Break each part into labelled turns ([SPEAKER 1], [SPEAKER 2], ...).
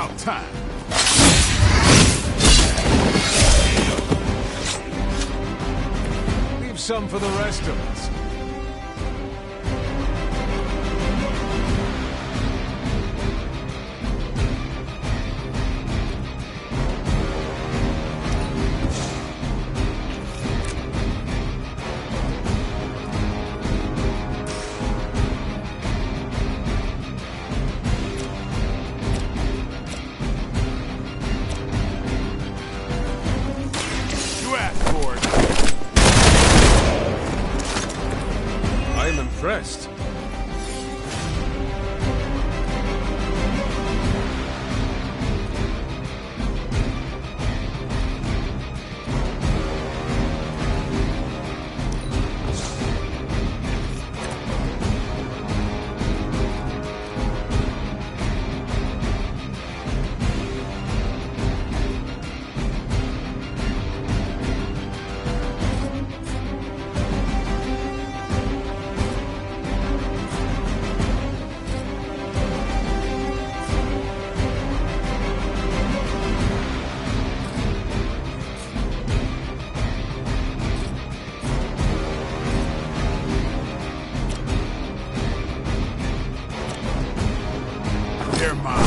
[SPEAKER 1] About time. Leave some for the rest of us. Impressed. They're mine.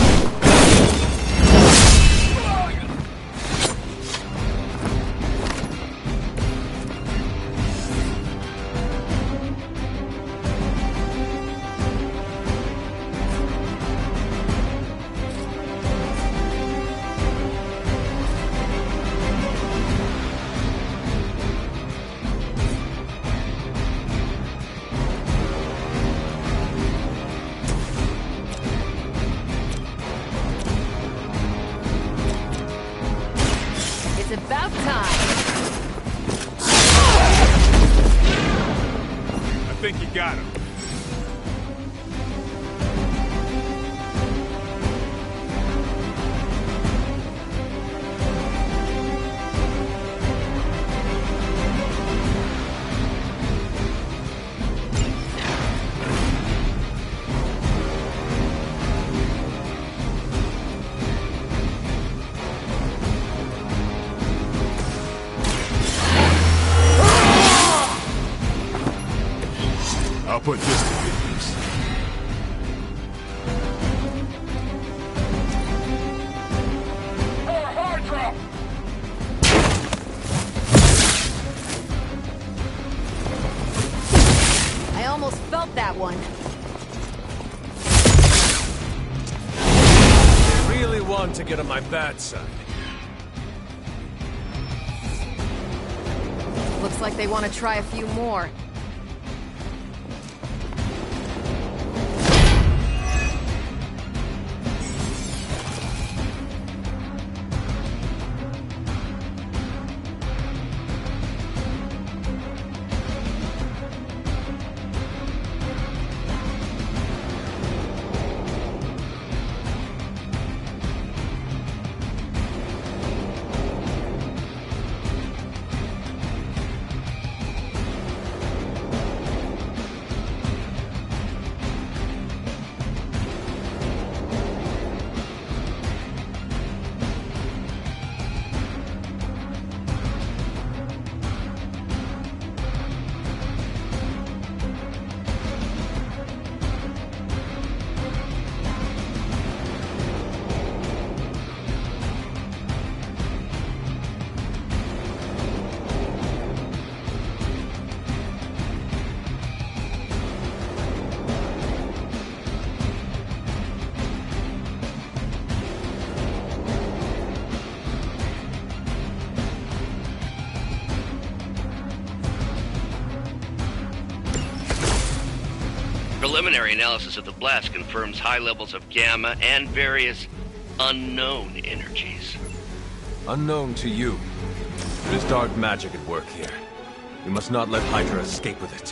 [SPEAKER 2] It's about time.
[SPEAKER 1] I think you got him. I'll put this to good use. Hard drop!
[SPEAKER 2] I almost felt that one.
[SPEAKER 3] I really want to get on my bad side.
[SPEAKER 2] Looks like they want to try a few more.
[SPEAKER 4] Preliminary analysis of the blast confirms high levels of gamma and various unknown energies.
[SPEAKER 3] Unknown to you. There is dark magic at work here. We must not let Hydra escape with it.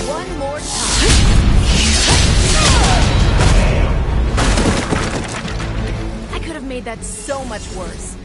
[SPEAKER 2] One more time. I could have made that so much worse.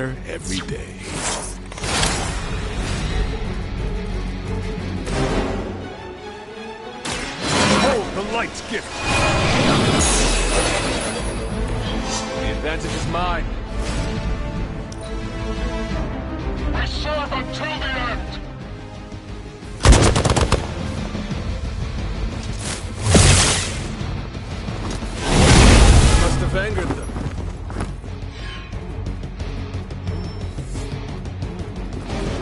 [SPEAKER 1] better every day. Hold the lights, gift.
[SPEAKER 3] The advantage is mine.
[SPEAKER 1] We serve until the end.
[SPEAKER 3] Must have angered them.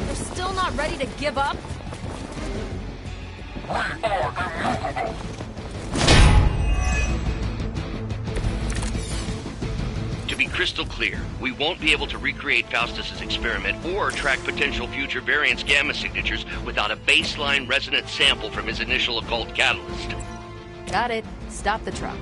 [SPEAKER 2] They're still not ready to give up?
[SPEAKER 4] To be crystal clear, we won't be able to recreate Faustus's experiment or track potential future variance gamma signatures without a baseline resonance sample from his initial occult catalyst.
[SPEAKER 2] Got it. Stop the truck.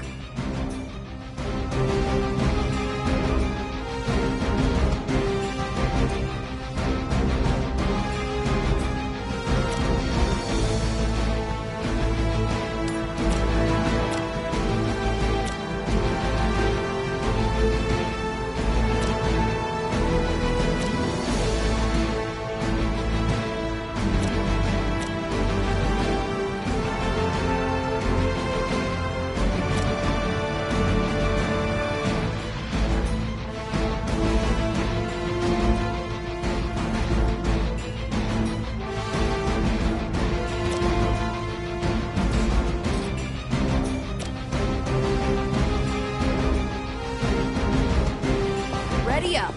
[SPEAKER 2] Ready up.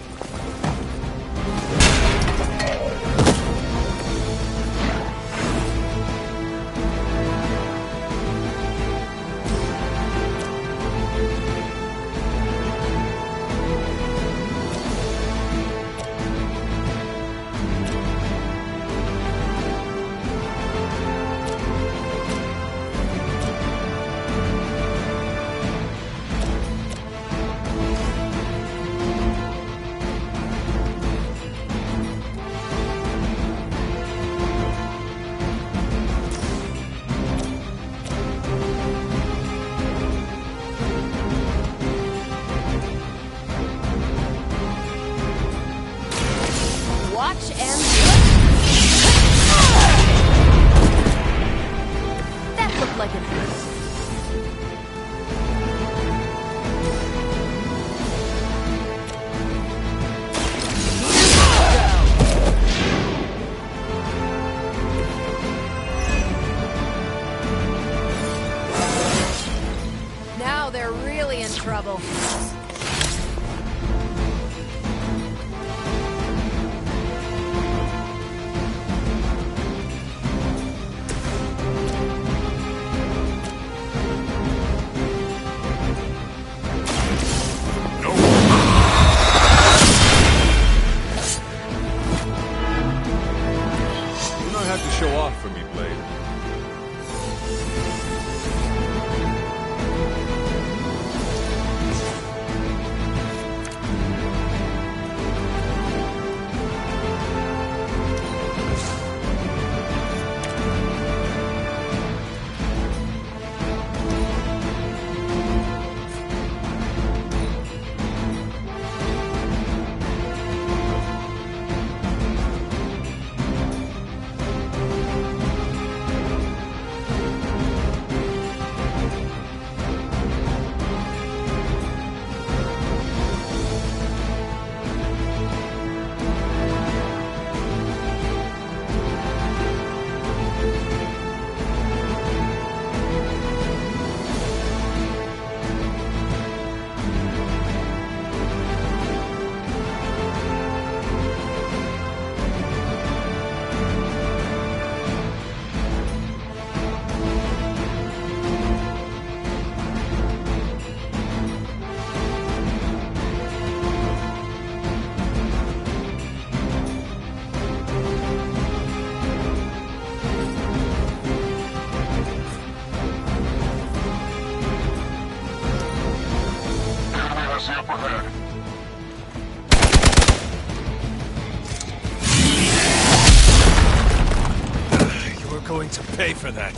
[SPEAKER 2] Watch and look. That looked like it hurt. Now they're really in trouble.
[SPEAKER 3] You don't have to show off for me, Blade. Going to pay for that.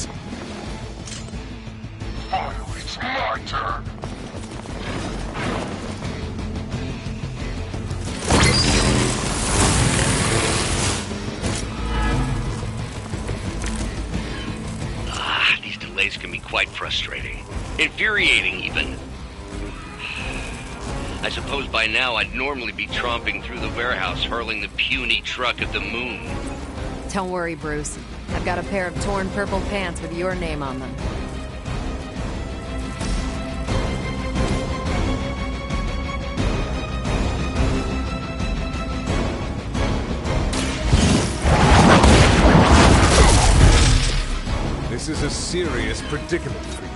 [SPEAKER 1] Finally, it's my turn.
[SPEAKER 4] quite frustrating. Infuriating, even. I suppose by now I'd normally be tromping through the warehouse hurling the puny truck at the moon.
[SPEAKER 2] Don't worry, Bruce. I've got a pair of torn purple pants with your name on them.
[SPEAKER 3] This is a serious predicament for you.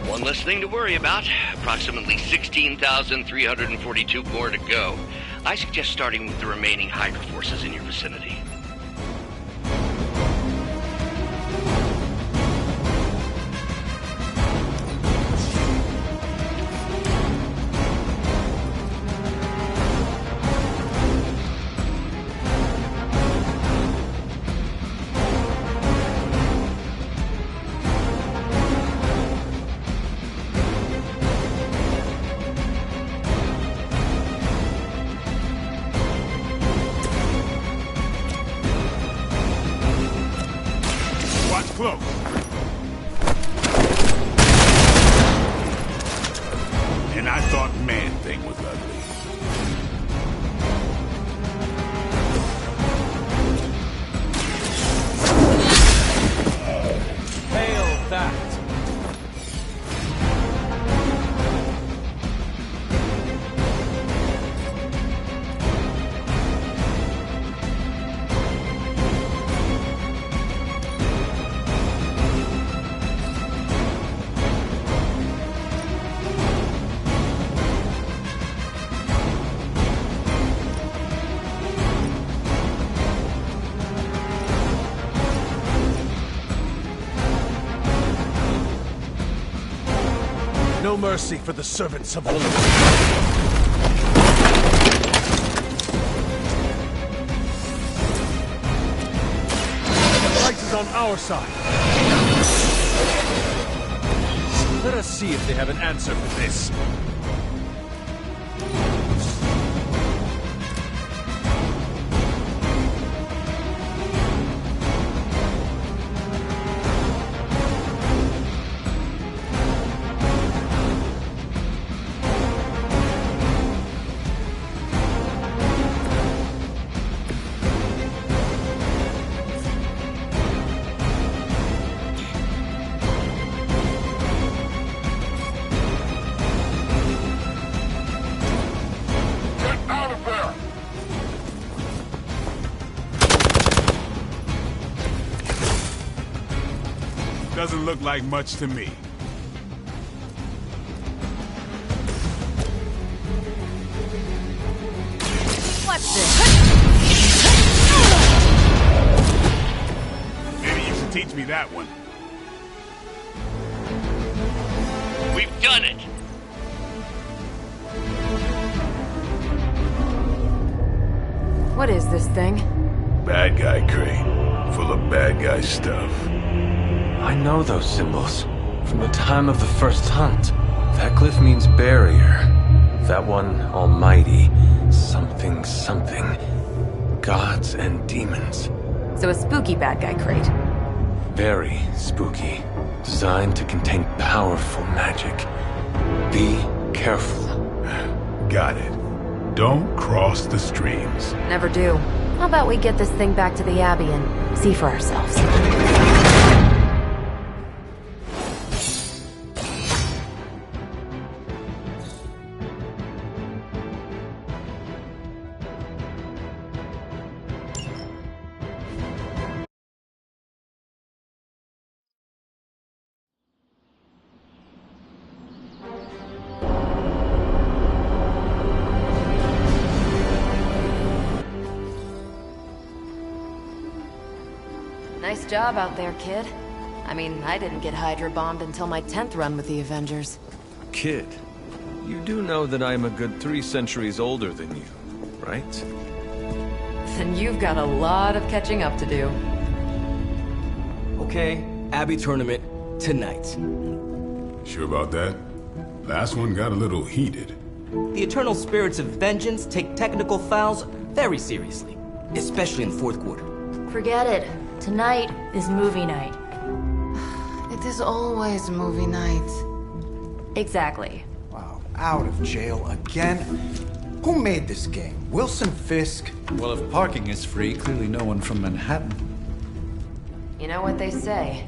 [SPEAKER 4] One less thing to worry about. Approximately 16,342 more to go. I suggest starting with the remaining Hydra forces in your vicinity.
[SPEAKER 1] Close. And I thought Man-Thing was ugly.
[SPEAKER 3] Hail that! No mercy for the servants of Olympus. The light is on our side. Let us see if they have an answer for this.
[SPEAKER 1] Doesn't look like much to me.
[SPEAKER 2] What's this?
[SPEAKER 1] Maybe you should teach me that one.
[SPEAKER 4] We've done it!
[SPEAKER 2] What is this thing?
[SPEAKER 1] Bad guy crate. Full of bad guy stuff.
[SPEAKER 3] I know those symbols. From the time of the first hunt. That glyph means barrier. That one, almighty. Something, something. Gods and demons.
[SPEAKER 2] So a spooky bad guy crate.
[SPEAKER 3] Very spooky. Designed to contain powerful magic. Be careful.
[SPEAKER 1] Got it. Don't cross the streams.
[SPEAKER 2] Never do. How about we get this thing back to the Abbey and see for ourselves? Nice job out there, kid. I mean, I didn't get Hydra bombed until my 10th run with the Avengers.
[SPEAKER 3] Kid, you do know that I am a good 3 centuries older than you, right?
[SPEAKER 2] Then you've got a lot of catching up to do.
[SPEAKER 5] Okay, Abbey tournament. tonight.
[SPEAKER 1] Sure about that? Last one got a little heated.
[SPEAKER 5] The Eternal Spirits of Vengeance take technical fouls very seriously, especially in the fourth quarter.
[SPEAKER 6] Forget it. Tonight is movie night.
[SPEAKER 2] It is always movie night.
[SPEAKER 6] Exactly.
[SPEAKER 7] Wow, out of jail again? Who made this game? Wilson Fisk?
[SPEAKER 8] Well, if parking is free, clearly no one from Manhattan.
[SPEAKER 2] You know what they say?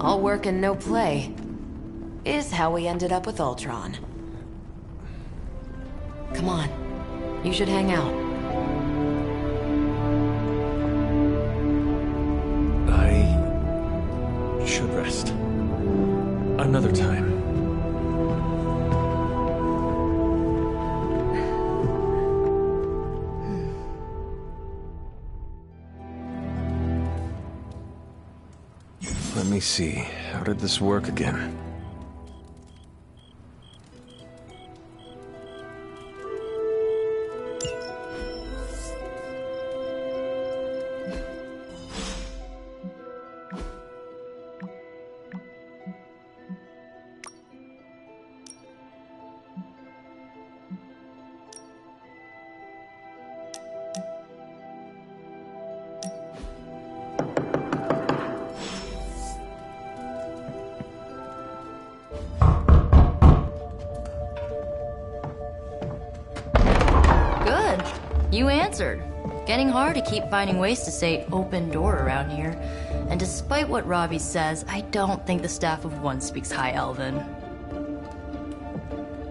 [SPEAKER 2] All work and no play is how we ended up with Ultron. Come on. You should hang out.
[SPEAKER 3] I should rest. Another time. Let me see. How did this work again?
[SPEAKER 6] You answered. Getting hard to keep finding ways to say open door around here. And despite what Robbie says, I don't think the staff of One speaks High Elven.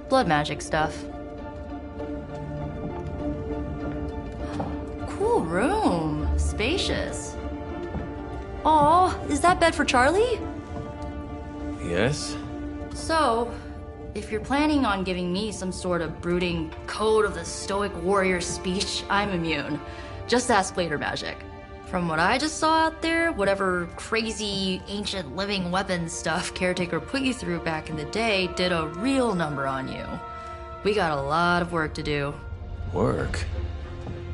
[SPEAKER 6] Blood magic stuff. Cool room. Spacious. Aw, is that bed for Charlie?
[SPEAKER 3] Yes?
[SPEAKER 6] So, if you're planning on giving me some sort of brooding code of the stoic warrior speech, I'm immune. Just ask later, Magic. From what I just saw out there, whatever crazy ancient living weapons stuff Caretaker put you through back in the day did a real number on you. We got a lot of work to do.
[SPEAKER 3] Work?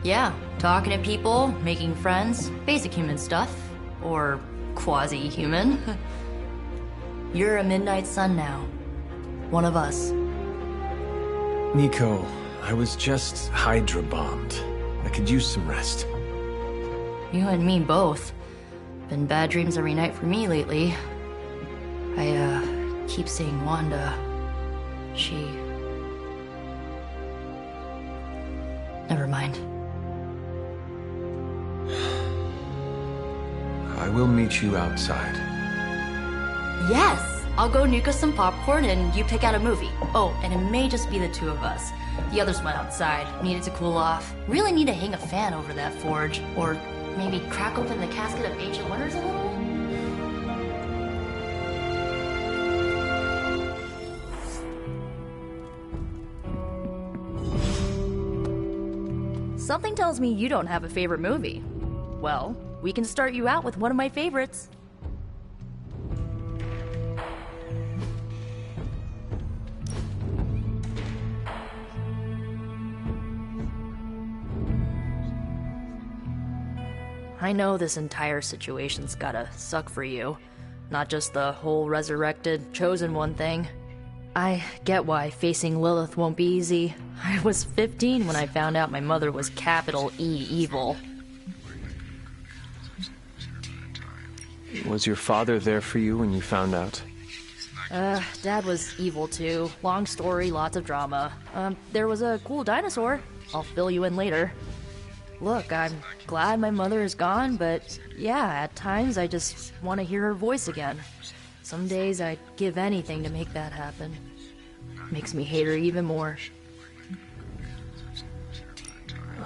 [SPEAKER 6] Yeah, talking to people, making friends, basic human stuff. Or quasi-human. You're a Midnight Sun now. One of us.
[SPEAKER 3] Nico, I was just Hydra bombed. I could use some rest.
[SPEAKER 6] You and me both. Been bad dreams every night for me lately. I keep seeing Wanda. She... Never mind.
[SPEAKER 3] I will meet you outside.
[SPEAKER 6] Yes! I'll go nuke us some popcorn and you pick out a movie. Oh, and it may just be the two of us. The others went outside, needed to cool off. Really need to hang a fan over that forge. Or maybe crack open the casket of ancient wonders a little? Something tells me you don't have a favorite movie. Well, we can start you out with one of my favorites. I know this entire situation's gotta suck for you. Not just the whole resurrected, chosen one thing. I get why facing Lilith won't be easy. I was 15 when I found out my mother was capital E evil.
[SPEAKER 3] Was your father there for you when you found out?
[SPEAKER 6] Dad was evil too. Long story, lots of drama. There was a cool dinosaur. I'll fill you in later. Look, I'm glad my mother is gone, but yeah, at times I just want to hear her voice again. Some days I'd give anything to make that happen. Makes me hate her even more.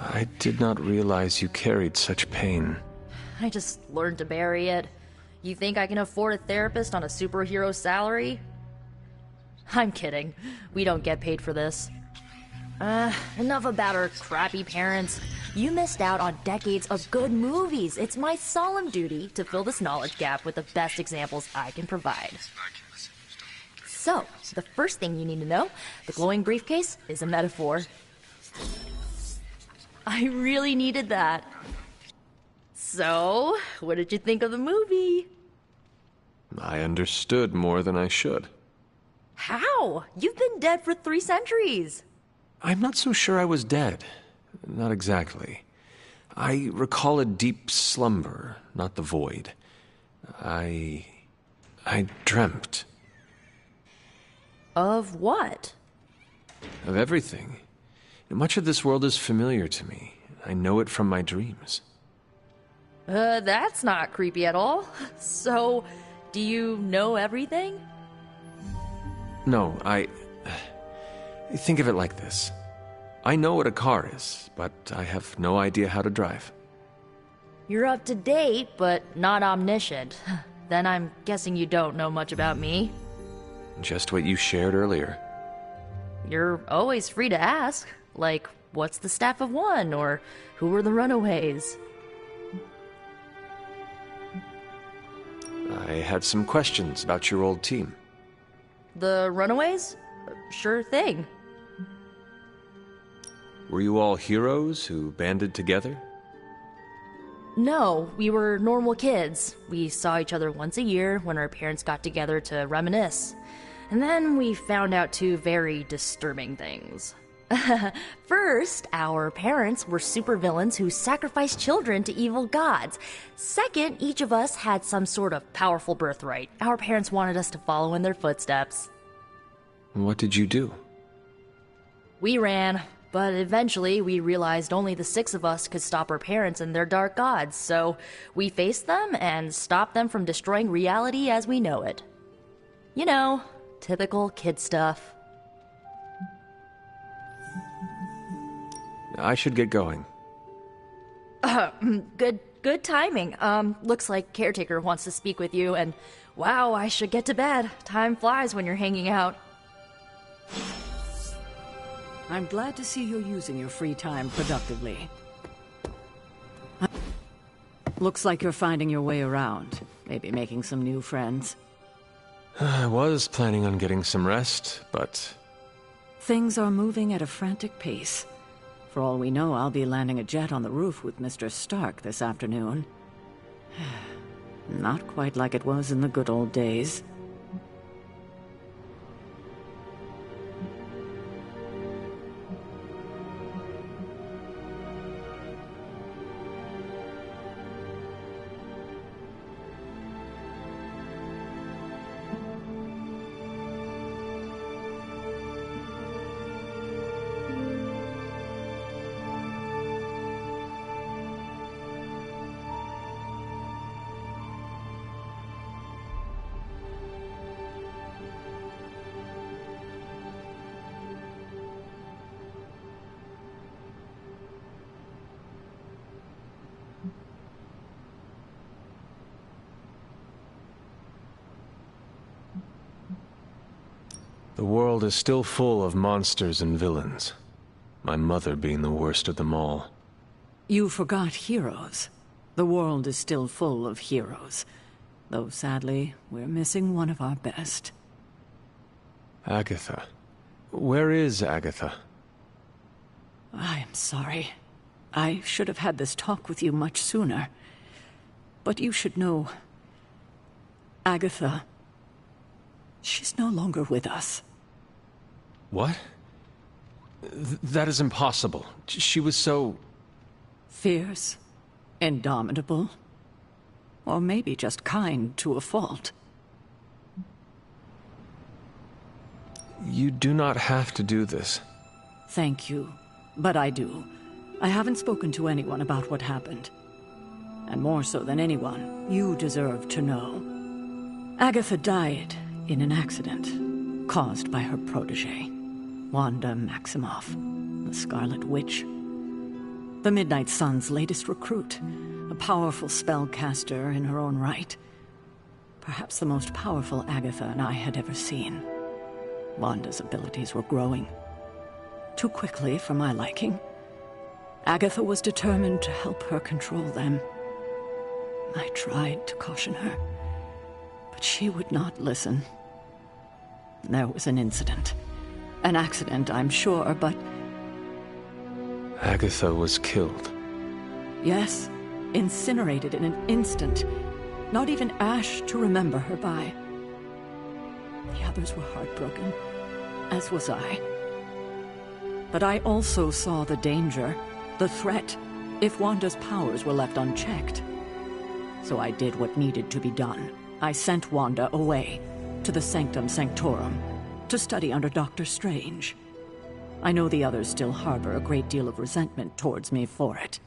[SPEAKER 3] I did not realize you carried such pain.
[SPEAKER 6] I just learned to bury it. You think I can afford a therapist on a superhero salary? I'm kidding. We don't get paid for this. Enough about our crappy parents. You missed out on decades of good movies. It's my solemn duty to fill this knowledge gap with the best examples I can provide. So, the first thing you need to know, the glowing briefcase is a metaphor. I really needed that. So, what did you think of the movie?
[SPEAKER 3] I understood more than I should.
[SPEAKER 6] How? You've been dead for 3 centuries.
[SPEAKER 3] I'm not so sure I was dead. Not exactly. I recall a deep slumber, not the void. I dreamt.
[SPEAKER 6] Of what?
[SPEAKER 3] Of everything. Much of this world is familiar to me. I know it from my dreams.
[SPEAKER 6] That's not creepy at all. So, do you know everything?
[SPEAKER 3] No, think of it like this. I know what a car is, but I have no idea how to drive.
[SPEAKER 6] You're up to date, but not omniscient. Then I'm guessing you don't know much about me.
[SPEAKER 3] Just what you shared earlier.
[SPEAKER 6] You're always free to ask. Like, what's the Staff of One? Or who were the Runaways?
[SPEAKER 3] I had some questions about your old team.
[SPEAKER 6] The Runaways? Sure thing.
[SPEAKER 3] Were you all heroes who banded together?
[SPEAKER 6] No, we were normal kids. We saw each other once a year when our parents got together to reminisce. And then we found out 2 very disturbing things. First, our parents were supervillains who sacrificed children to evil gods. Second, each of us had some sort of powerful birthright. Our parents wanted us to follow in their footsteps.
[SPEAKER 3] What did you do?
[SPEAKER 6] We ran, but eventually we realized only the 6 of us could stop our parents and their dark gods, so we faced them and stopped them from destroying reality as we know it. You know, typical kid stuff.
[SPEAKER 3] I should get going.
[SPEAKER 6] Good timing. Looks like Caretaker wants to speak with you, and wow, I should get to bed. Time flies when you're hanging out.
[SPEAKER 9] I'm glad to see you're using your free time productively. Looks like you're finding your way around. Maybe making some new friends.
[SPEAKER 3] I was planning on getting some rest, but...
[SPEAKER 9] Things are moving at a frantic pace. For all we know, I'll be landing a jet on the roof with Mr. Stark this afternoon. Not quite like it was in the good old days.
[SPEAKER 3] The world is still full of monsters and villains. My mother being the worst of them all.
[SPEAKER 9] You forgot heroes. The world is still full of heroes. Though sadly, we're missing one of our best.
[SPEAKER 3] Agatha. Where is Agatha?
[SPEAKER 9] I am sorry. I should have had this talk with you much sooner. But you should know... Agatha... She's no longer with us.
[SPEAKER 3] What? That is impossible. She was so...
[SPEAKER 9] Fierce, indomitable, or maybe just kind to a fault.
[SPEAKER 3] You do not have to do this.
[SPEAKER 9] Thank you, but I do. I haven't spoken to anyone about what happened. And more so than anyone, you deserve to know. Agatha died in an accident caused by her protege, Wanda Maximoff, the Scarlet Witch. The Midnight Sun's latest recruit, a powerful spellcaster in her own right. Perhaps the most powerful Agatha and I had ever seen. Wanda's abilities were growing. Too quickly for my liking. Agatha was determined to help her control them. I tried to caution her, but she would not listen. There was an incident. An accident, I'm sure, but...
[SPEAKER 3] Agatha was killed.
[SPEAKER 9] Yes, incinerated in an instant. Not even Ash to remember her by. The others were heartbroken, as was I. But I also saw the danger, the threat, if Wanda's powers were left unchecked. So I did what needed to be done. I sent Wanda away, to the Sanctum Sanctorum, to study under Doctor Strange. I know the others still harbor a great deal of resentment towards me for it.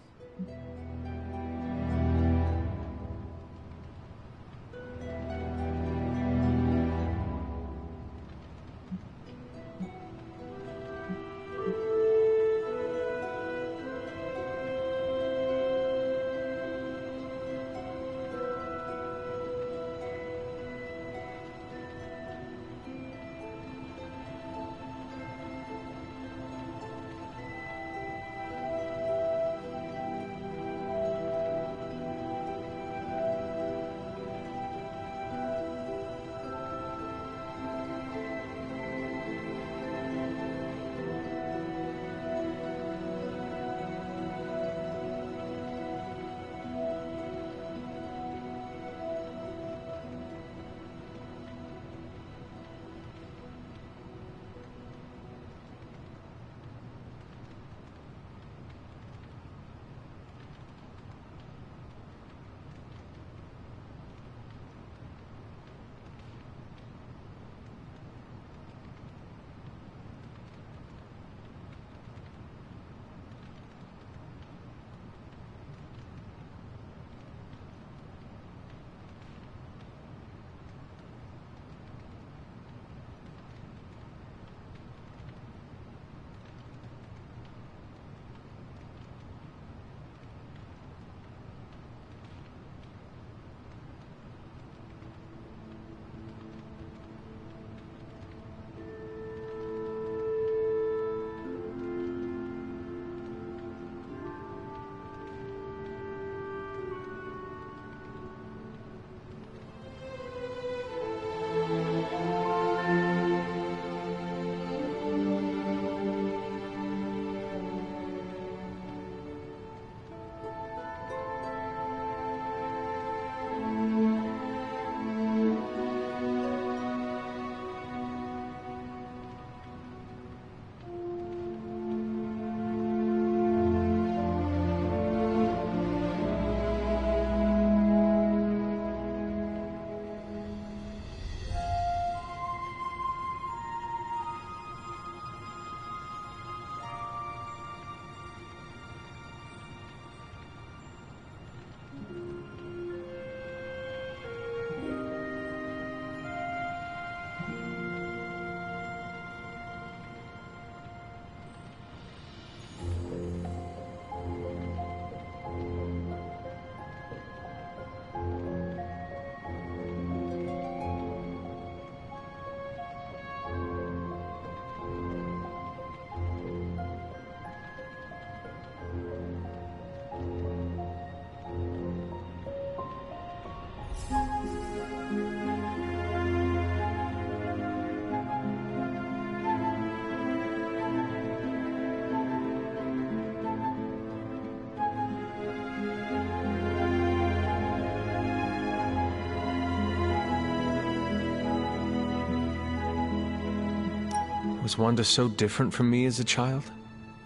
[SPEAKER 3] Was Wanda so different from me as a child?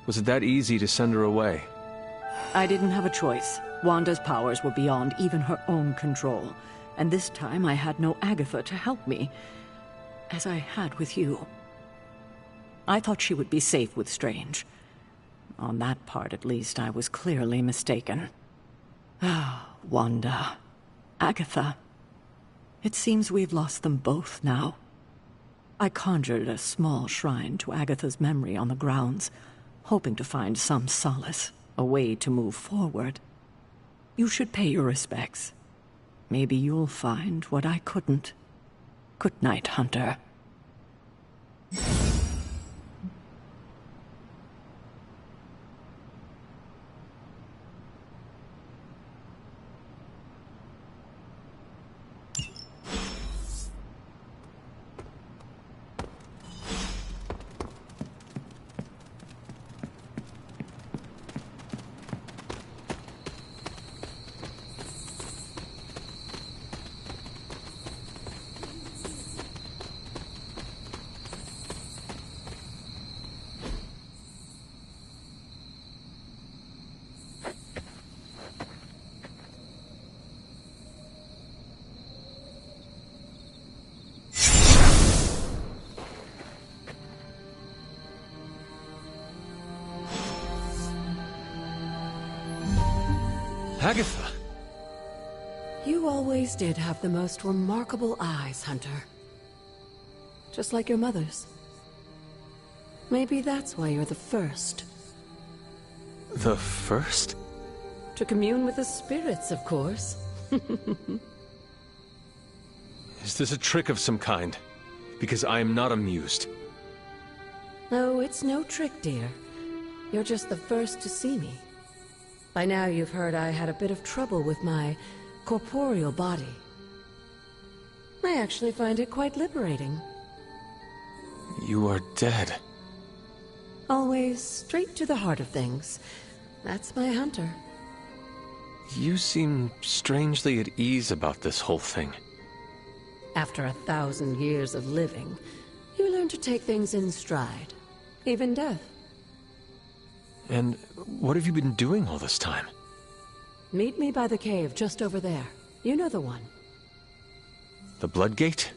[SPEAKER 3] Was it that easy to send her away?
[SPEAKER 9] I didn't have a choice. Wanda's powers were beyond even her own control. And this time I had no Agatha to help me, as I had with you. I thought she would be safe with Strange. On that part, at least, I was clearly mistaken. Ah, Wanda. Agatha. It seems we've lost them both now. I conjured a small shrine to Agatha's memory on the grounds, hoping to find some solace, a way to move forward. You should pay your respects. Maybe you'll find what I couldn't. Good night, Hunter.
[SPEAKER 3] Agatha!
[SPEAKER 9] You always did have the most remarkable eyes, Hunter. Just like your mother's. Maybe that's why you're the first.
[SPEAKER 3] The first?
[SPEAKER 9] To commune with the spirits, of course.
[SPEAKER 3] Is this a trick of some kind? Because I am not amused.
[SPEAKER 9] No, it's no trick, dear. You're just the first to see me. By now you've heard I had a bit of trouble with my corporeal body. I actually find it quite liberating.
[SPEAKER 3] You are dead.
[SPEAKER 9] Always straight to the heart of things. That's my Hunter.
[SPEAKER 3] You seem strangely at ease about this whole thing.
[SPEAKER 9] After 1,000 years of living, you learn to take things in stride. Even death.
[SPEAKER 3] And what have you been doing all this time?
[SPEAKER 9] Meet me by the cave just over there. You know the one.
[SPEAKER 3] The Bloodgate?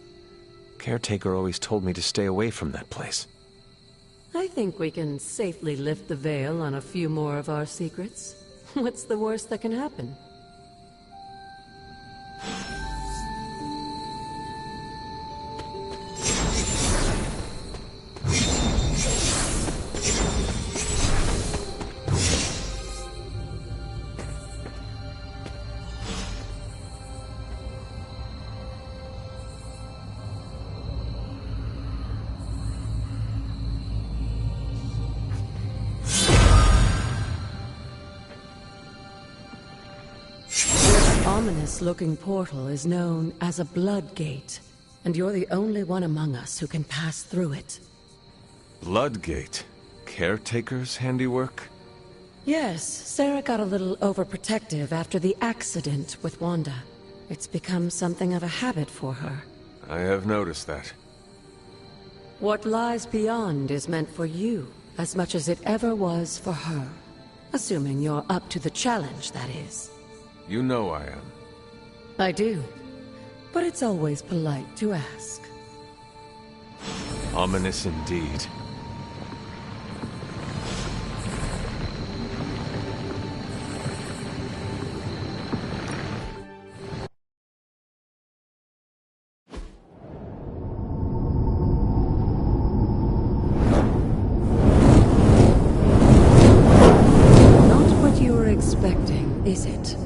[SPEAKER 3] Caretaker always told me to stay away from that place.
[SPEAKER 9] I think we can safely lift the veil on a few more of our secrets. What's the worst that can happen? Ominous-looking portal is known as a Blood Gate, and you're the only one among us who can pass through it.
[SPEAKER 3] Bloodgate? Caretaker's handiwork?
[SPEAKER 9] Yes, Sarah got a little overprotective after the accident with Wanda. It's become something of a habit for her.
[SPEAKER 3] I have noticed that.
[SPEAKER 9] What lies beyond is meant for you, as much as it ever was for her. Assuming you're up to the challenge, that is.
[SPEAKER 3] You know I am.
[SPEAKER 9] I do. But it's always polite to ask.
[SPEAKER 3] Ominous indeed.
[SPEAKER 9] Not what you were expecting, is it?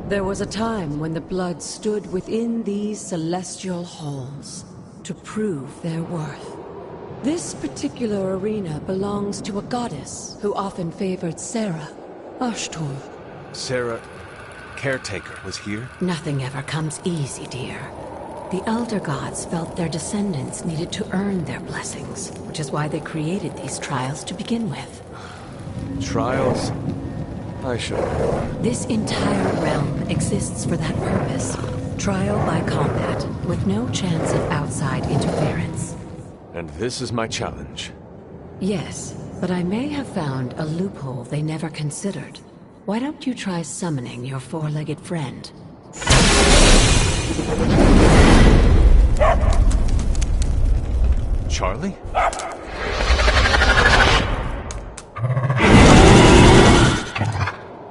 [SPEAKER 9] There was a time when the blood stood within these celestial halls to prove their worth. This particular arena belongs to a goddess who often favored Sarah, Ashtor.
[SPEAKER 3] Sarah, Caretaker, was here?
[SPEAKER 9] Nothing ever comes easy, dear. The Elder Gods felt their descendants needed to earn their blessings, which is why they created these trials to begin with.
[SPEAKER 3] Trials? I should.
[SPEAKER 9] This entire realm exists for that purpose. Trial by combat, with no chance of outside interference.
[SPEAKER 3] And this is my challenge.
[SPEAKER 9] Yes, but I may have found a loophole they never considered. Why don't you try summoning your four-legged friend?
[SPEAKER 3] Charlie?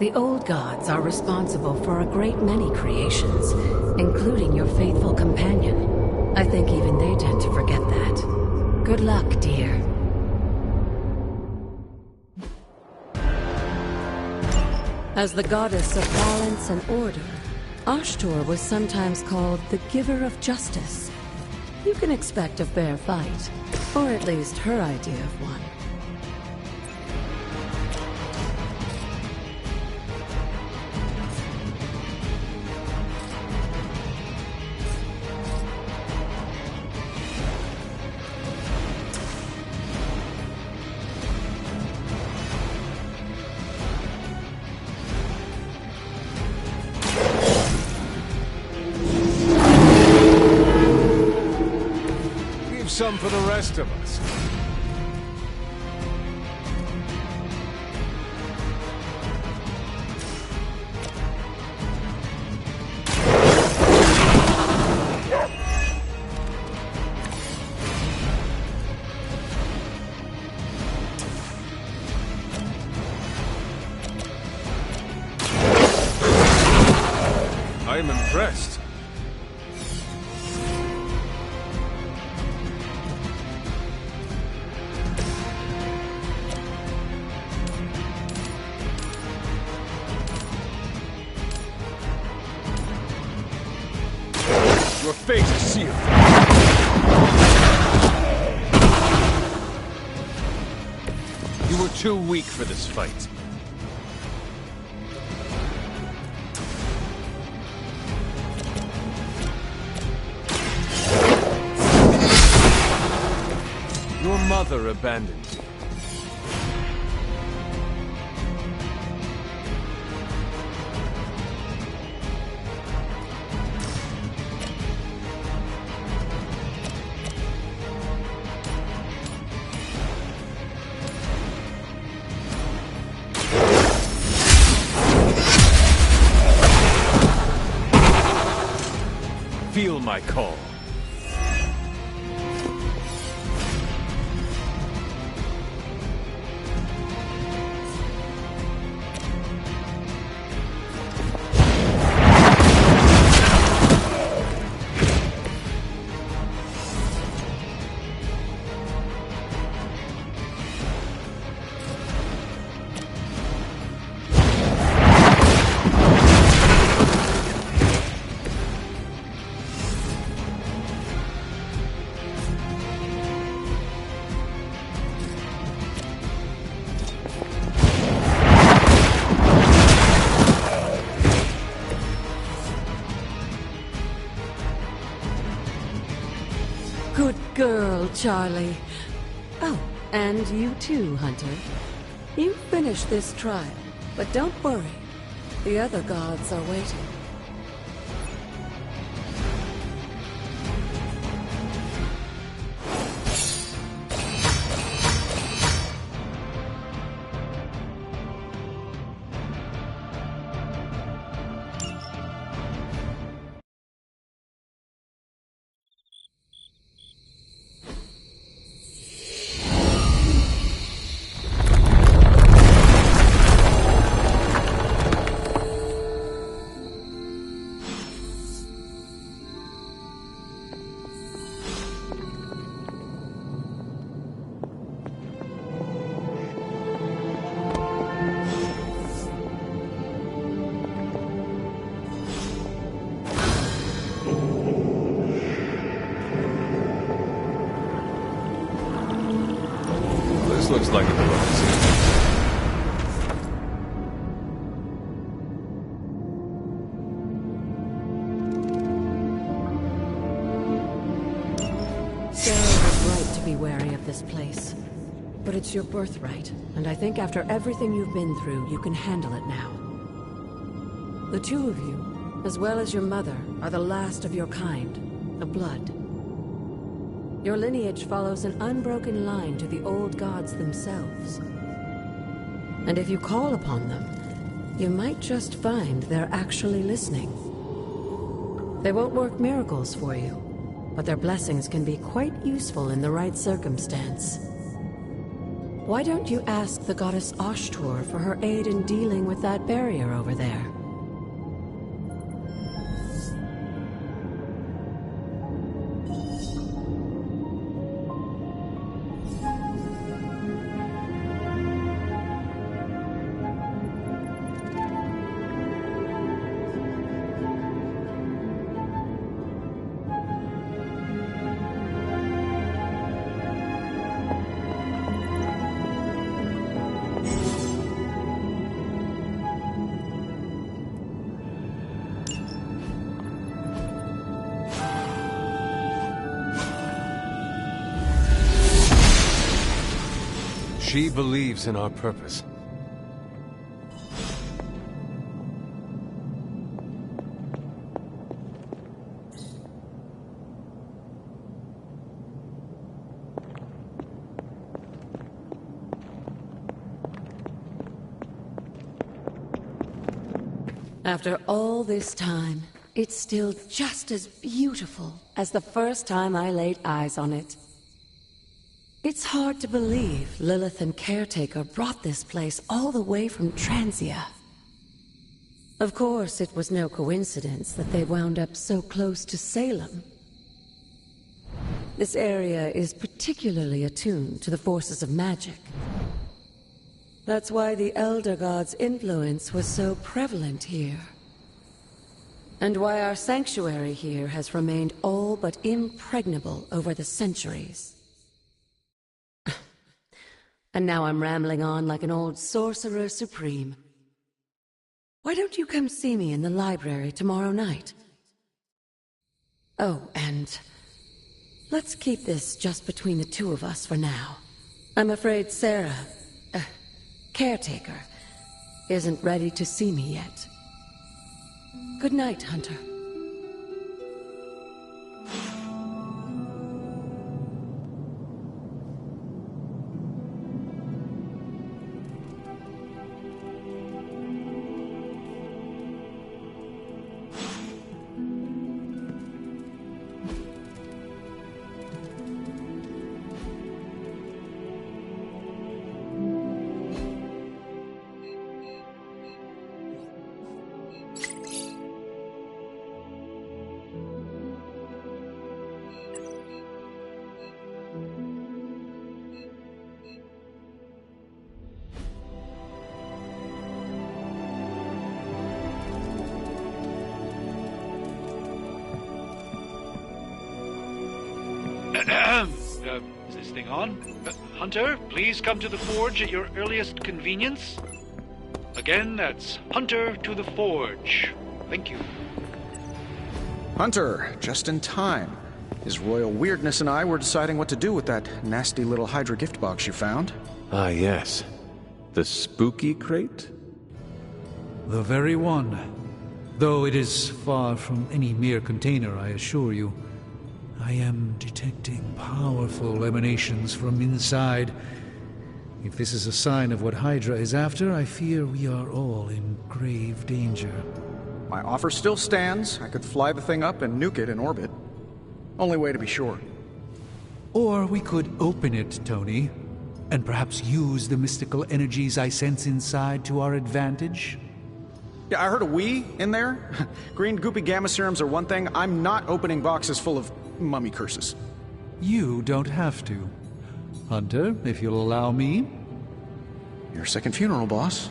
[SPEAKER 9] The old gods are responsible for a great many creations, including your faithful companion. I think even they tend to forget that. Good luck, dear. As the goddess of balance and order, Ashtor was sometimes called the Giver of Justice. You can expect a fair fight, or at least her idea of one.
[SPEAKER 3] Some for the rest of us. I'm impressed.
[SPEAKER 10] Your fate is sealed.
[SPEAKER 3] You were too weak for this fight. Your mother abandoned you. Feel my call.
[SPEAKER 9] Good girl, Charlie. Oh, and you too, Hunter. You finished this trial, but don't worry. The other gods are waiting.
[SPEAKER 3] Looks like a democracy.
[SPEAKER 9] Sarah was right to be wary of this place. But it's your birthright, and I think after everything you've been through, you can handle it now. The two of you, as well as your mother, are the last of your kind, the Blood. Your lineage follows an unbroken line to the old gods themselves. And if you call upon them, you might just find they're actually listening. They won't work miracles for you, but their blessings can be quite useful in the right circumstance. Why don't you ask the goddess Ashtur for her aid in dealing with that barrier over there?
[SPEAKER 3] She believes in our purpose.
[SPEAKER 9] After all this time, it's still just as beautiful as the first time I laid eyes on it. It's hard to believe Lilith and Caretaker brought this place all the way from Transia.
[SPEAKER 10] Of course, it was no coincidence that they wound up so close to Salem. This area is particularly attuned to the forces of magic. That's why the Elder God's influence was so prevalent here. And why our sanctuary here has remained all but impregnable over the centuries. And now I'm rambling on like an old sorcerer supreme. Why don't you come see me in the library tomorrow night? Oh, and let's keep this just between the two of us for now. I'm afraid Sarah, caretaker, isn't ready to see me yet. Good night, Hunter.
[SPEAKER 8] Is this thing on? Hunter, please come to the forge at your earliest convenience. Again, that's Hunter to the forge. Thank you.
[SPEAKER 11] Hunter, just in time. His royal weirdness and I were deciding what to do with that nasty little Hydra gift box you found.
[SPEAKER 3] Ah, yes. The spooky crate?
[SPEAKER 8] The very one. Though it is far from any mere container, I assure you. I am detecting powerful emanations from inside. If this is a sign of what Hydra is after, I fear we are all in grave danger.
[SPEAKER 11] My offer still stands. I could fly the thing up and nuke it in orbit. Only way to be sure.
[SPEAKER 8] Or we could open it, Tony, and perhaps use the mystical energies I sense inside to our advantage.
[SPEAKER 11] Yeah, I heard a we in there. Green goopy gamma serums are one thing. I'm not opening boxes full of mummy curses.
[SPEAKER 8] You don't have to. Hunter, if you'll allow me.
[SPEAKER 11] Your second funeral, boss.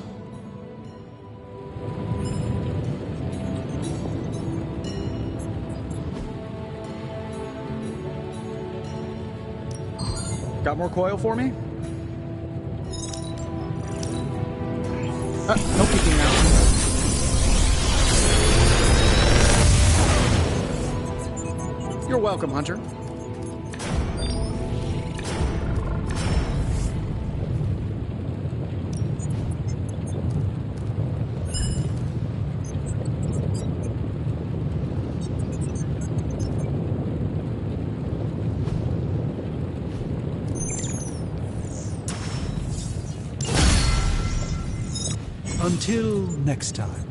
[SPEAKER 11] Got more coil for me? No peeking now. You're welcome, Hunter.
[SPEAKER 8] Until next time.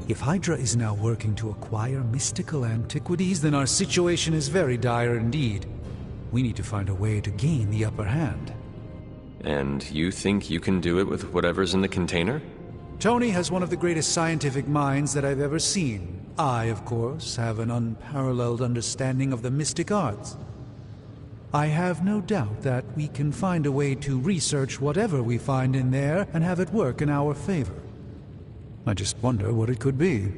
[SPEAKER 8] If Hydra is now working to acquire mystical antiquities, then our situation is very dire indeed. We need to find a way to gain the upper hand.
[SPEAKER 3] And you think you can do it with whatever's in the container?
[SPEAKER 8] Tony has one of the greatest scientific minds that I've ever seen. I, of course, have an unparalleled understanding of the mystic arts. I have no doubt that we can find a way to research whatever we find in there and have it work in our favor. I just wonder what it could be.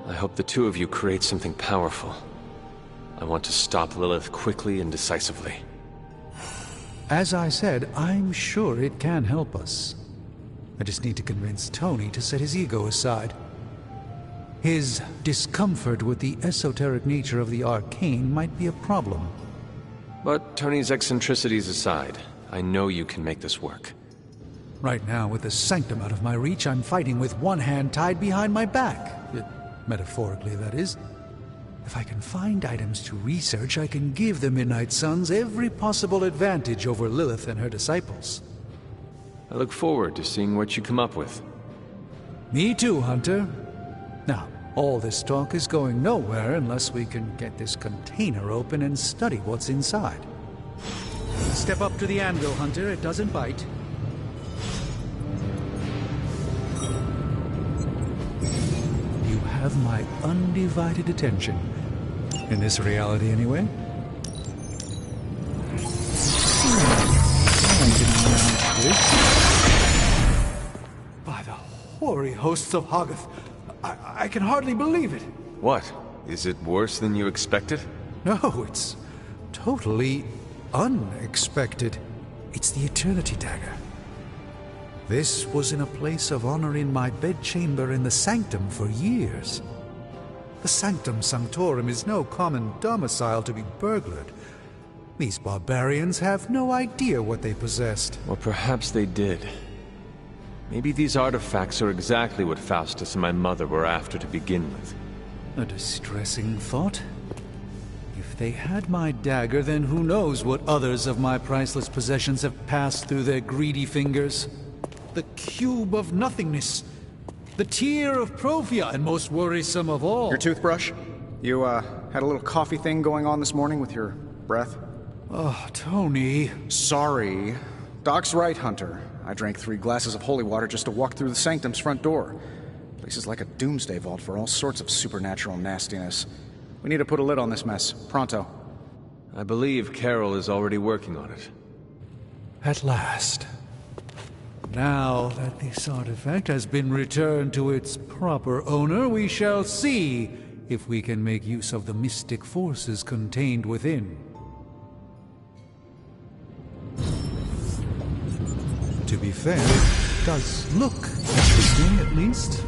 [SPEAKER 3] I hope the two of you create something powerful. I want to stop Lilith quickly and decisively.
[SPEAKER 8] As I said, I'm sure it can help us. I just need to convince Tony to set his ego aside. His discomfort with the esoteric nature of the arcane might be a problem.
[SPEAKER 3] But Tony's eccentricities aside, I know you can make this work.
[SPEAKER 8] Right now, with the sanctum out of my reach, I'm fighting with one hand tied behind my back. Metaphorically, that is. If I can find items to research, I can give the Midnight Suns every possible advantage over Lilith and her disciples.
[SPEAKER 3] I look forward to seeing what you come up with.
[SPEAKER 8] Me too, Hunter. Now, all this talk is going nowhere unless we can get this container open and study what's inside. Step up to the anvil, Hunter. It doesn't bite. You have my undivided attention. In this reality, anyway. By the hoary hosts of Hoggoth, I can hardly believe it.
[SPEAKER 3] What? Is it worse than you expected?
[SPEAKER 8] No, it's totally unexpected. It's the Eternity Dagger. This was in a place of honor in my bedchamber in the Sanctum for years. The Sanctum Sanctorum is no common domicile to be burglared. These barbarians have no idea what they possessed.
[SPEAKER 3] Or perhaps they did. Maybe these artifacts are exactly what Faustus and my mother were after to begin with.
[SPEAKER 8] A distressing thought. If they had my dagger, then who knows what others of my priceless possessions have passed through their greedy fingers. The Cube of Nothingness. The Tear of Profia, and most worrisome of all.
[SPEAKER 11] Your toothbrush? You, had a little coffee thing going on this morning with your breath?
[SPEAKER 8] Oh, Tony.
[SPEAKER 11] Sorry. Doc's right, Hunter. I drank 3 glasses of holy water just to walk through the Sanctum's front door. Place is like a doomsday vault for all sorts of supernatural nastiness. We need to put a lid on this mess. Pronto.
[SPEAKER 3] I believe Carol is already working on it.
[SPEAKER 8] At last. Now that this artifact has been returned to its proper owner, we shall see if we can make use of the mystic forces contained within. To be fair, it does look interesting, at least.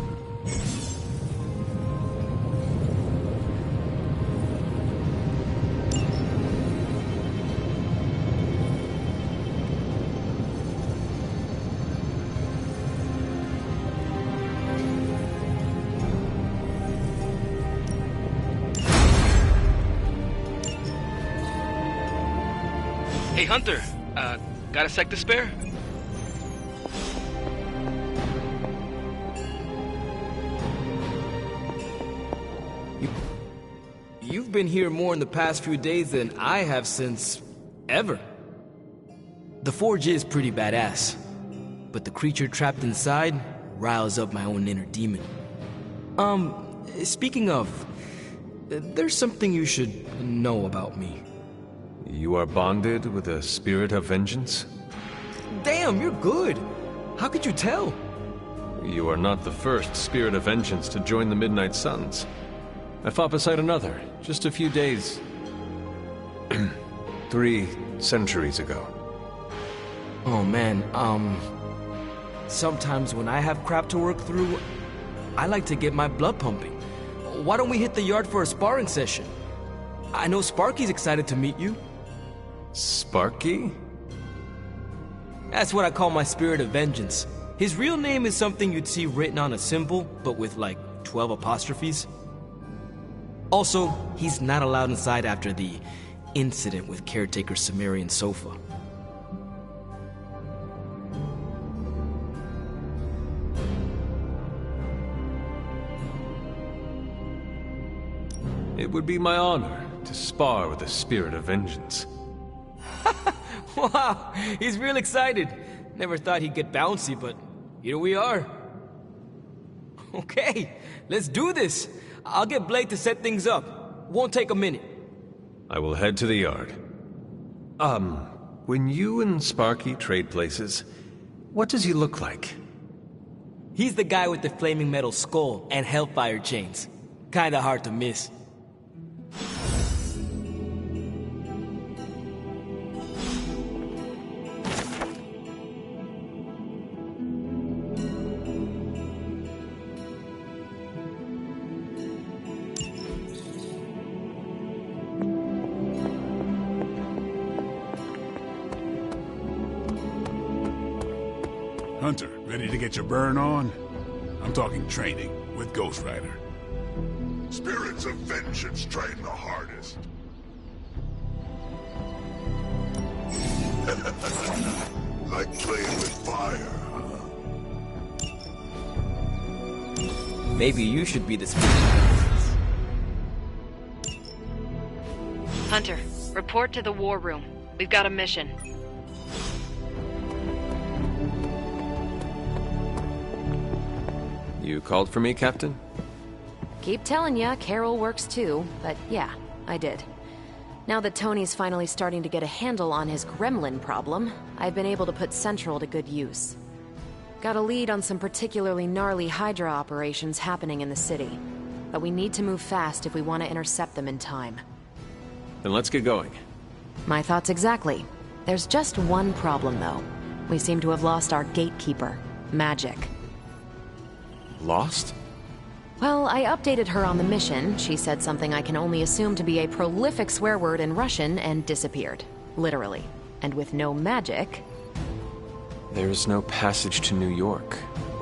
[SPEAKER 4] Hey, Hunter, got a sec to spare?
[SPEAKER 5] You've been here more in the past few days than I have since... ever. The forge is pretty badass, but the creature trapped inside riles up my own inner demon. Speaking of, there's something you should know about me.
[SPEAKER 3] You are bonded with a spirit of vengeance?
[SPEAKER 5] Damn, you're good. How could you tell?
[SPEAKER 3] You are not the first spirit of vengeance to join the Midnight Suns. I fought beside another, just a few days... 3 centuries ago.
[SPEAKER 5] Oh man, sometimes when I have crap to work through, I like to get my blood pumping. why don't we hit the yard for a sparring session? I know Sparky's excited to meet you.
[SPEAKER 3] Sparky?
[SPEAKER 5] That's what I call my spirit of vengeance. His real name is something you'd see written on a symbol, but with like 12 apostrophes. Also, he's not allowed inside after the incident with caretaker Sumerian Sofa.
[SPEAKER 3] It would be my honor to spar with the spirit of vengeance.
[SPEAKER 5] Wow, he's real excited. Never thought he'd get bouncy, but here we are. Okay, let's do this. I'll get Blake to set things up. Won't take a minute.
[SPEAKER 3] I will head to the yard. When you and Sparky trade places, what does he look like?
[SPEAKER 5] He's the guy with the flaming metal skull and hellfire chains. Kinda hard to miss.
[SPEAKER 1] Hunter, ready to get your burn on? I'm talking training with Ghost Rider.
[SPEAKER 12] Spirits of vengeance train the hardest. Like playing with fire, huh?
[SPEAKER 5] Maybe you should be the spirit.
[SPEAKER 13] Hunter, report to the war room. We've got a mission.
[SPEAKER 3] You called for me, Captain?
[SPEAKER 2] Keep telling ya, Carol works too, but yeah, I did. Now that Tony's finally starting to get a handle on his gremlin problem, I've been able to put Central to good use. Got a lead on some particularly gnarly Hydra operations happening in the city, but we need to move fast if we want to intercept them in time.
[SPEAKER 3] Then let's get going.
[SPEAKER 2] My thoughts exactly. There's just one problem, though. We seem to have lost our gatekeeper, Magic.
[SPEAKER 3] Lost?
[SPEAKER 2] Well, I updated her on the mission. She said something I can only assume to be a prolific swear word in Russian and disappeared. Literally. And with no magic...
[SPEAKER 3] There's no passage to New York,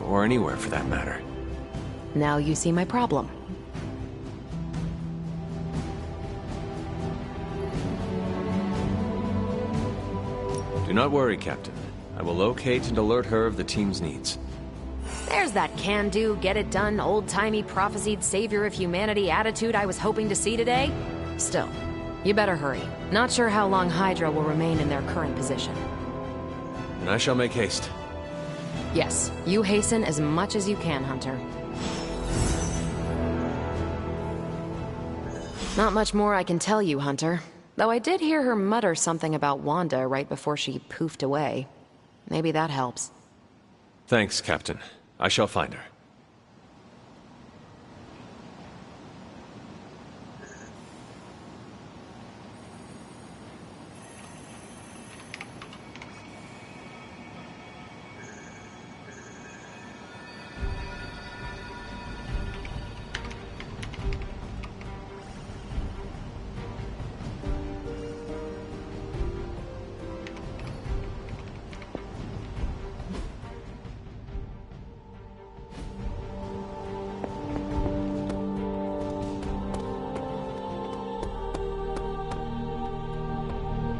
[SPEAKER 3] or anywhere for that matter.
[SPEAKER 2] Now you see my problem.
[SPEAKER 3] Do not worry, Captain. I will locate and alert her of the team's needs.
[SPEAKER 2] There's that can-do, get-it-done, old-timey prophesied savior of humanity attitude I was hoping to see today. Still, you better hurry. Not sure how long Hydra will remain in their current position.
[SPEAKER 3] And I shall make haste.
[SPEAKER 2] Yes, you hasten as much as you can, Hunter. Not much more I can tell you, Hunter. Though I did hear her mutter something about Wanda right before she poofed away. Maybe that helps.
[SPEAKER 3] Thanks, Captain. I shall find her.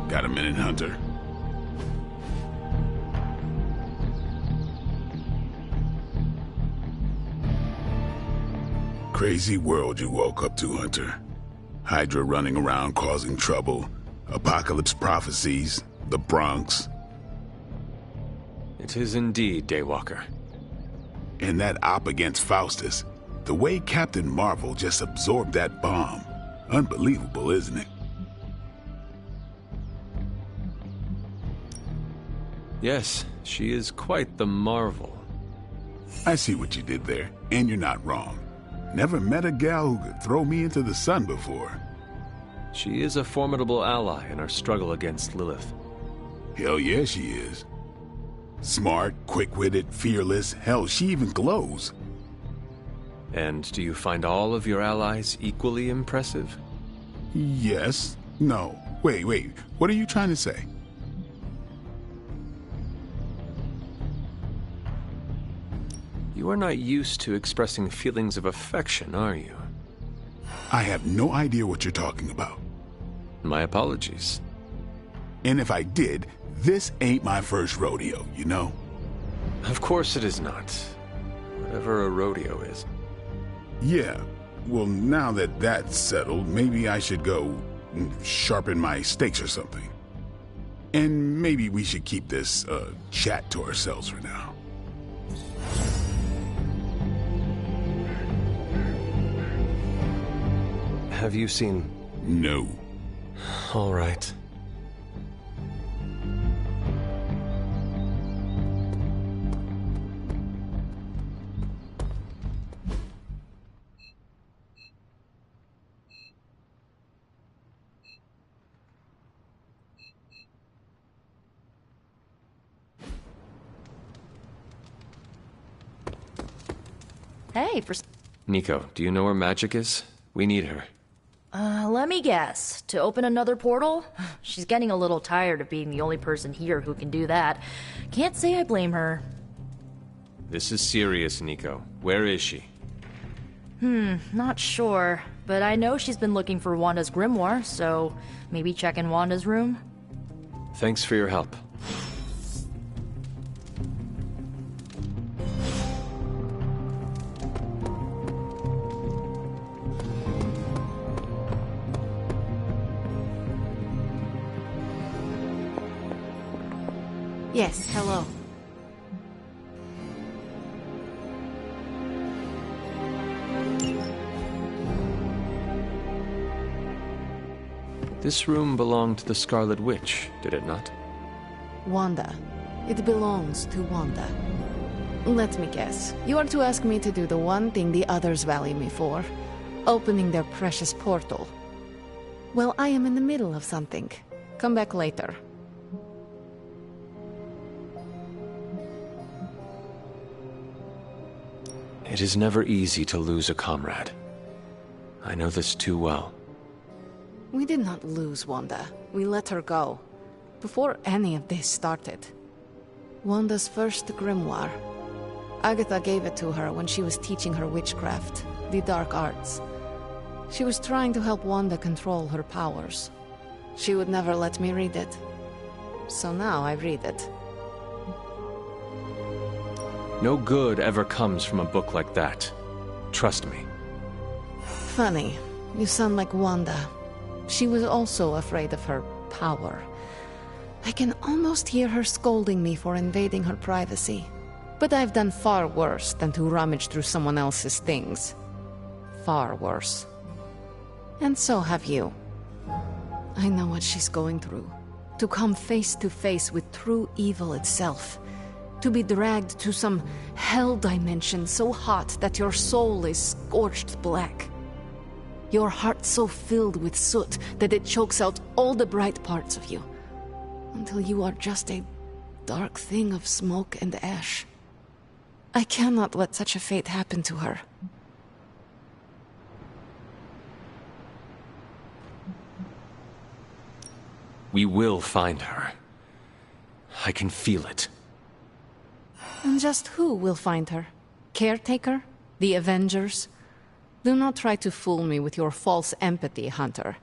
[SPEAKER 1] Got a minute, Hunter? Crazy world you woke up to, Hunter. Hydra running around causing trouble, apocalypse prophecies, the Bronx.
[SPEAKER 3] It is indeed, Daywalker.
[SPEAKER 1] And that op against Faustus. The way Captain Marvel just absorbed that bomb. Unbelievable, isn't it?
[SPEAKER 3] Yes, she is quite the marvel.
[SPEAKER 1] I see what you did there, and you're not wrong. Never met a gal who could throw me into the sun before.
[SPEAKER 3] She is a formidable ally in our struggle against Lilith.
[SPEAKER 1] Hell yeah, she is. Smart, quick-witted, fearless. Hell, she even glows.
[SPEAKER 3] And do you find all of your allies equally impressive?
[SPEAKER 1] Yes. No. Wait. What are you trying to say?
[SPEAKER 3] You are not used to expressing feelings of affection, are you?
[SPEAKER 1] I have no idea what you're talking about.
[SPEAKER 3] My apologies.
[SPEAKER 1] And if I did, this ain't my first rodeo, you know?
[SPEAKER 3] Of course it is not. Whatever a rodeo is.
[SPEAKER 1] Yeah. Well, now that that's settled, maybe I should go sharpen my stakes or something. And maybe we should keep this chat to ourselves for now.
[SPEAKER 3] Have you seen...
[SPEAKER 1] No.
[SPEAKER 3] All right.
[SPEAKER 6] Hey,
[SPEAKER 3] Nico, do you know where Magic is? We need her.
[SPEAKER 6] Let me guess. To open another portal? She's getting a little tired of being the only person here who can do that. Can't say I blame her.
[SPEAKER 3] This is serious, Nico. Where is she?
[SPEAKER 6] Not sure. But I know she's been looking for Wanda's grimoire, so maybe check in Wanda's room?
[SPEAKER 3] Thanks for your help.
[SPEAKER 14] Yes, hello.
[SPEAKER 3] This room belonged to the Scarlet Witch, did it not?
[SPEAKER 14] Wanda. It belongs to Wanda. Let me guess. You are to ask me to do the one thing the others value me for. Opening their precious portal. Well, I am in the middle of something. Come back later.
[SPEAKER 3] It is never easy to lose a comrade. I know this too well.
[SPEAKER 14] We did not lose Wanda. We let her go. Before any of this started. Wanda's first grimoire. Agatha gave it to her when she was teaching her witchcraft, the dark arts. She was trying to help Wanda control her powers. She would never let me read it. So now I read it.
[SPEAKER 3] No good ever comes from a book like that. Trust me.
[SPEAKER 14] Funny. You sound like Wanda. She was also afraid of her power. I can almost hear her scolding me for invading her privacy. But I've done far worse than to rummage through someone else's things. Far worse. And so have you. I know what she's going through. To come face to face with true evil itself. To be dragged to some hell dimension so hot that your soul is scorched black. Your heart so filled with soot that it chokes out all the bright parts of you. Until you are just a dark thing of smoke and ash. I cannot let such a fate happen to her.
[SPEAKER 3] We will find her. I can feel it.
[SPEAKER 14] And just who will find her? Caretaker? The Avengers? Do not try to fool me with your false empathy, Hunter.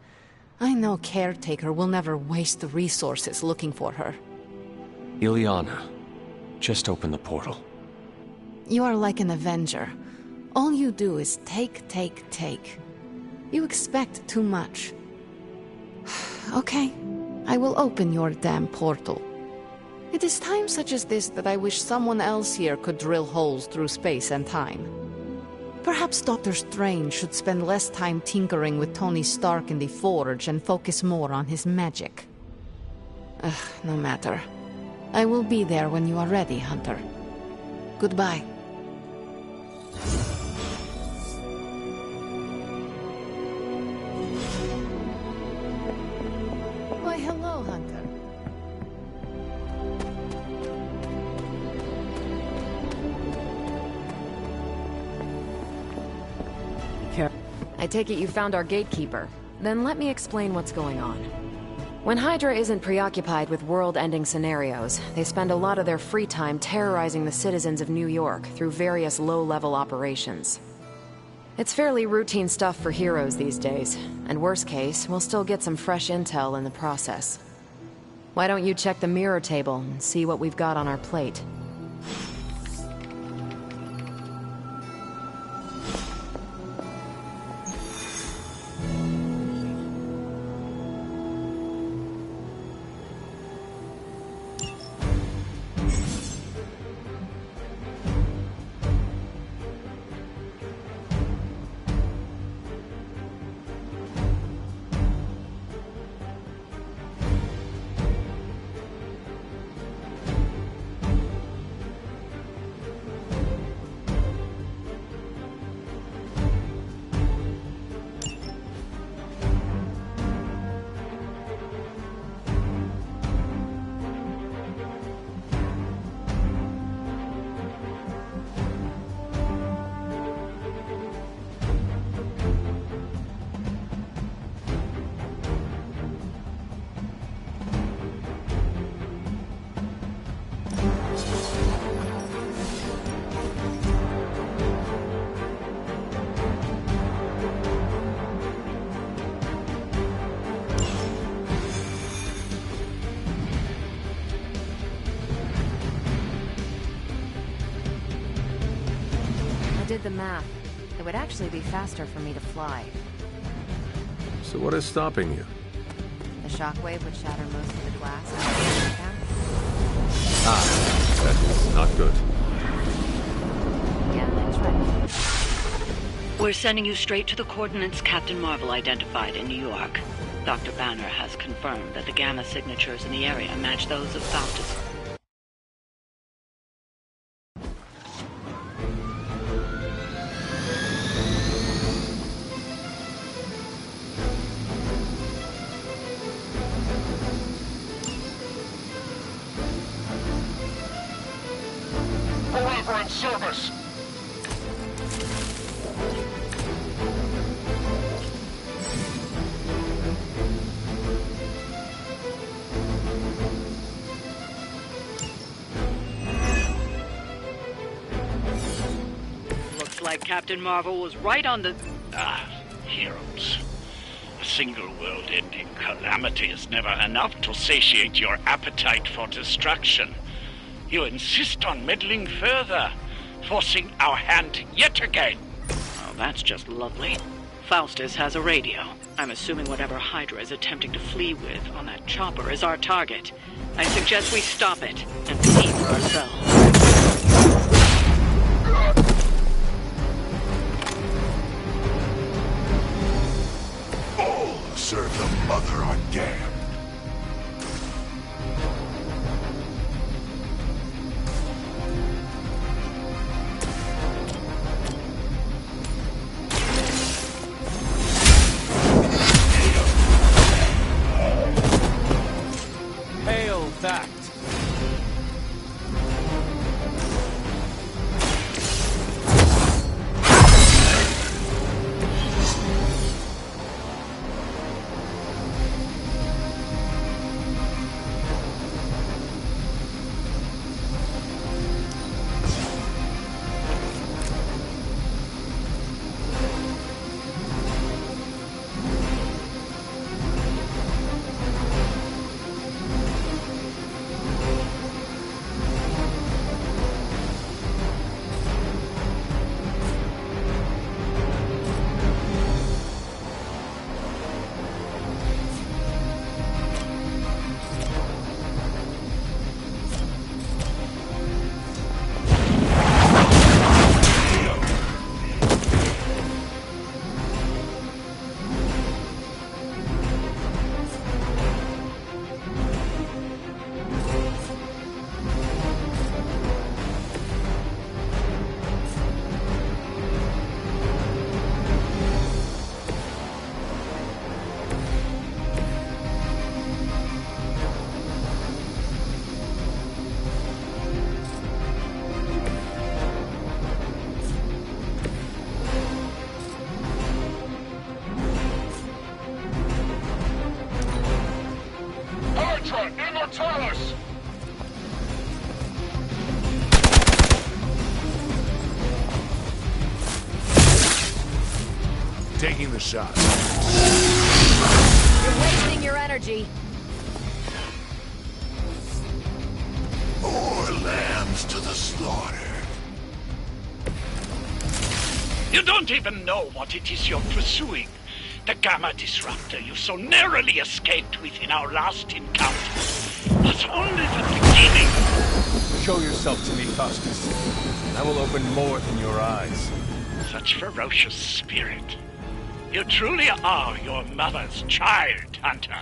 [SPEAKER 14] I know Caretaker will never waste the resources looking for her.
[SPEAKER 3] Illyana, just open the portal.
[SPEAKER 14] You are like an Avenger. All you do is take, take, take. You expect too much. Okay, I will open your damn portal. It is times such as this that I wish someone else here could drill holes through space and time. Perhaps Doctor Strange should spend less time tinkering with Tony Stark in the Forge and focus more on his magic. No matter. I will be there when you are ready, Hunter. Goodbye. Why, hello, Hunter.
[SPEAKER 2] I take it you found our gatekeeper. Then let me explain what's going on. When Hydra isn't preoccupied with world-ending scenarios, they spend a lot of their free time terrorizing the citizens of New York through various low-level operations. It's fairly routine stuff for heroes these days, and worst case, we'll still get some fresh intel in the process. Why don't you check the mirror table and see what we've got on our plate? Did the math. It would actually be faster for me to fly.
[SPEAKER 3] So what is stopping you?
[SPEAKER 2] The shockwave would shatter most of the glass.
[SPEAKER 3] That is not good.
[SPEAKER 2] Yeah, that's right.
[SPEAKER 15] We're sending you straight to the coordinates Captain Marvel identified in New York. Dr. Banner has confirmed that the gamma signatures in the area match those of Faustus.
[SPEAKER 12] Service.
[SPEAKER 15] Looks like Captain Marvel was right on the...
[SPEAKER 16] Heroes. A single world-ending calamity is never enough to satiate your appetite for destruction. You insist on meddling further, forcing our hand yet again.
[SPEAKER 15] Oh, that's just lovely. Faustus has a radio. I'm assuming whatever Hydra is attempting to flee with on that chopper is our target. I suggest we stop it and see for ourselves.
[SPEAKER 12] All serve the mother are damned.
[SPEAKER 5] Hail fact.
[SPEAKER 12] Taking the shot.
[SPEAKER 2] You're wasting your energy.
[SPEAKER 12] More lambs to the slaughter.
[SPEAKER 16] You don't even know what it is you're pursuing. The Gamma Disruptor you so narrowly escaped with in our last encounter was only the beginning.
[SPEAKER 3] Show yourself to me, Faustus. I will open more than your eyes.
[SPEAKER 16] Such ferocious spirit. You truly are your mother's child, Hunter.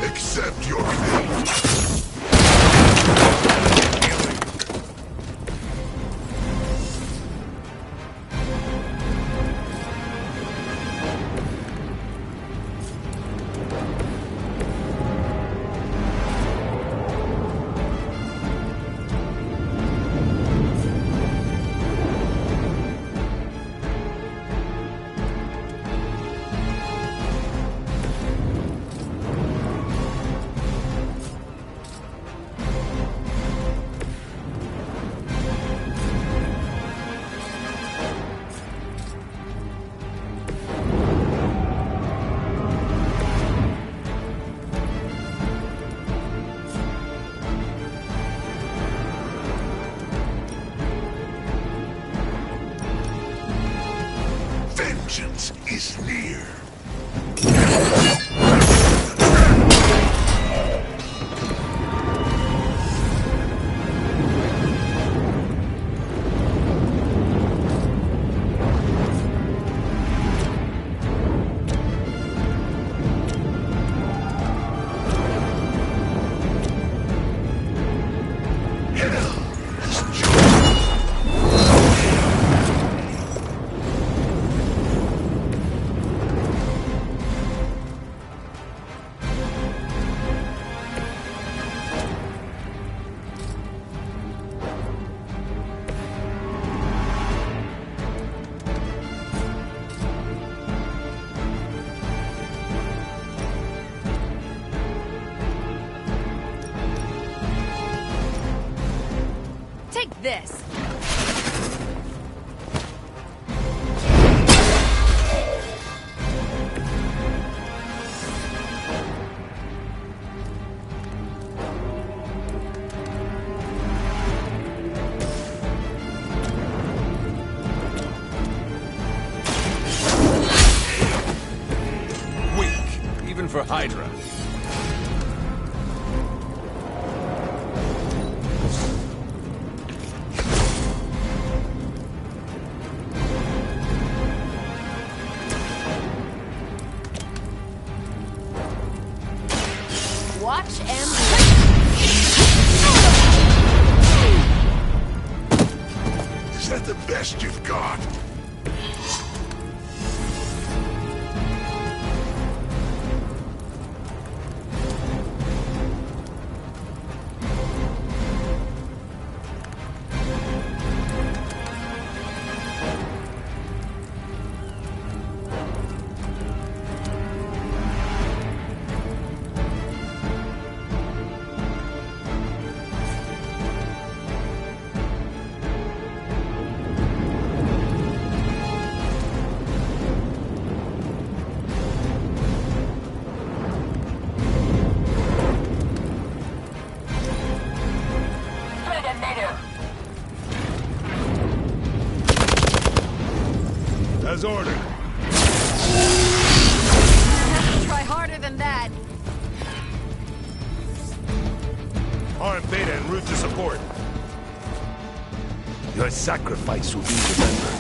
[SPEAKER 12] Accept your fate. Vengeance is near.
[SPEAKER 2] Take this!
[SPEAKER 3] Weak, even for Hydra.
[SPEAKER 2] Watch and
[SPEAKER 12] Is that the best you've got? As ordered.
[SPEAKER 2] Try harder than that.
[SPEAKER 12] Arm Beta en route to support. Your sacrifice will be remembered.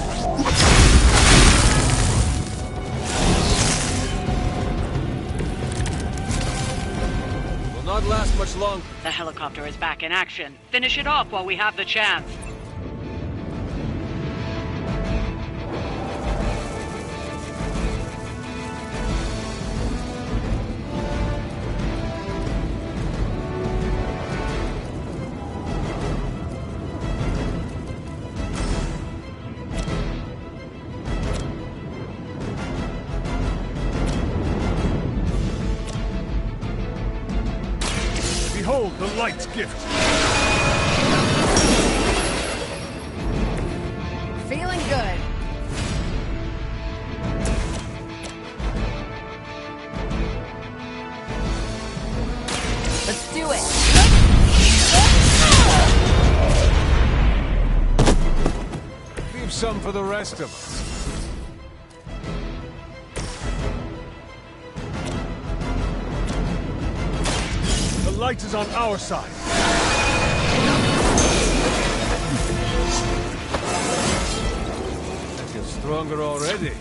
[SPEAKER 3] Will not last much longer.
[SPEAKER 15] The helicopter is back in action. Finish it off while we have the chance.
[SPEAKER 12] Behold the light's gift.
[SPEAKER 2] Feeling good. Let's do it.
[SPEAKER 3] Leave some for the rest of us.
[SPEAKER 12] The light is on our side.
[SPEAKER 3] I feel stronger already.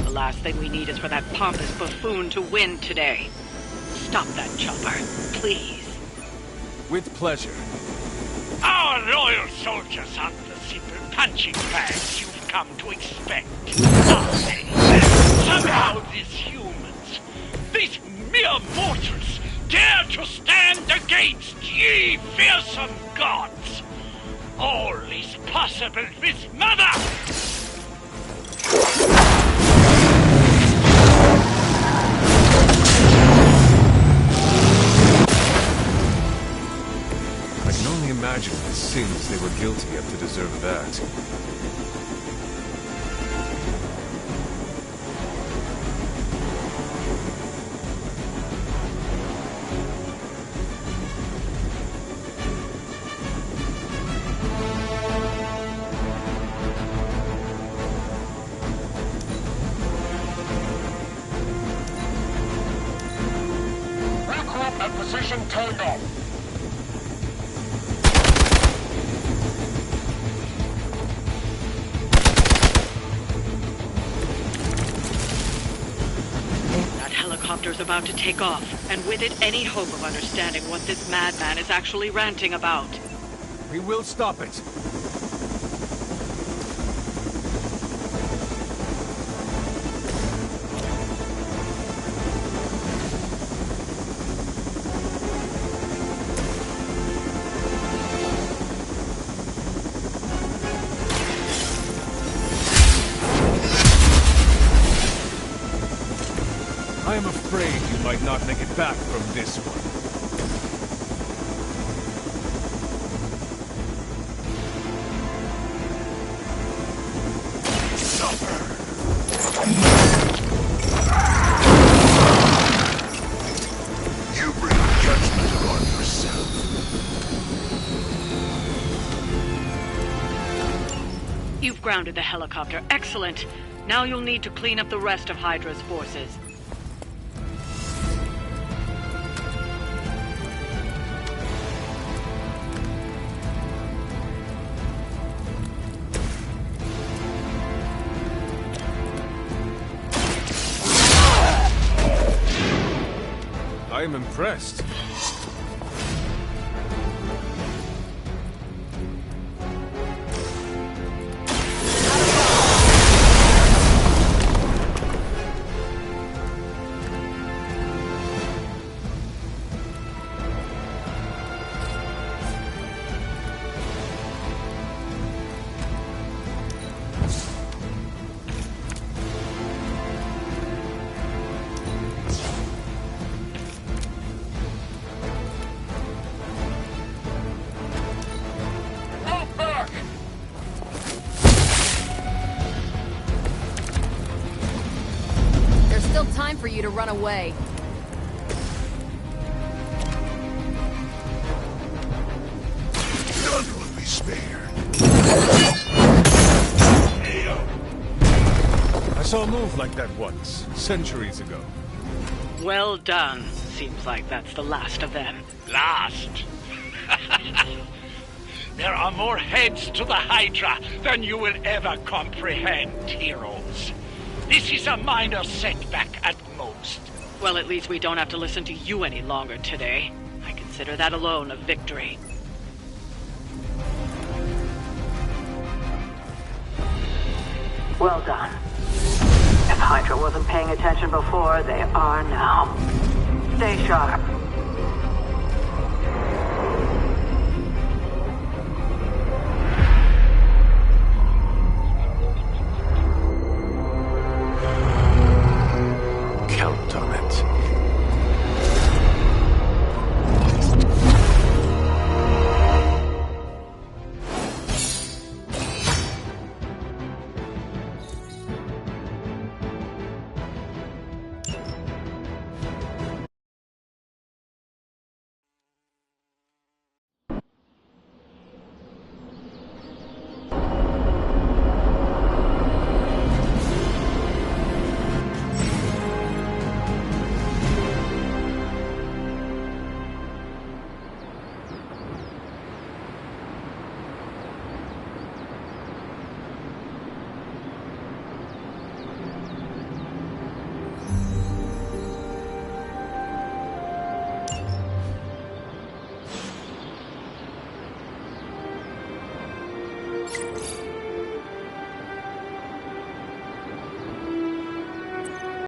[SPEAKER 15] The last thing we need is for that pompous buffoon to win today. Stop that chopper, please.
[SPEAKER 3] With pleasure.
[SPEAKER 16] Our loyal soldiers aren't the simple punching bags you've come to expect, are they? Somehow these humans, these mere mortals, dare to stand against ye fearsome gods. All is possible with Mother!
[SPEAKER 3] I can only imagine the sins they were guilty of to deserve that.
[SPEAKER 12] Regroup and position takeoff.
[SPEAKER 15] That helicopter's about to take off, and with it any hope of understanding what this madman is actually ranting about.
[SPEAKER 3] We will stop it. I am afraid you might not make it back from this one.
[SPEAKER 12] You bring judgment upon yourself.
[SPEAKER 15] You've grounded the helicopter. Excellent. Now you'll need to clean up the rest of Hydra's forces.
[SPEAKER 3] I am impressed.
[SPEAKER 2] Time for you to run away.
[SPEAKER 12] None will be spared.
[SPEAKER 3] I saw a move like that once, centuries ago.
[SPEAKER 15] Well done. Seems like that's the last of them.
[SPEAKER 16] Last? There are more heads to the Hydra than you will ever comprehend, heroes. This is a minor setback at most.
[SPEAKER 15] Well, at least we don't have to listen to you any longer today. I consider that alone a victory.
[SPEAKER 17] Well done. If Hydra wasn't paying attention before, they are now. Stay sharp.
[SPEAKER 3] Count on it.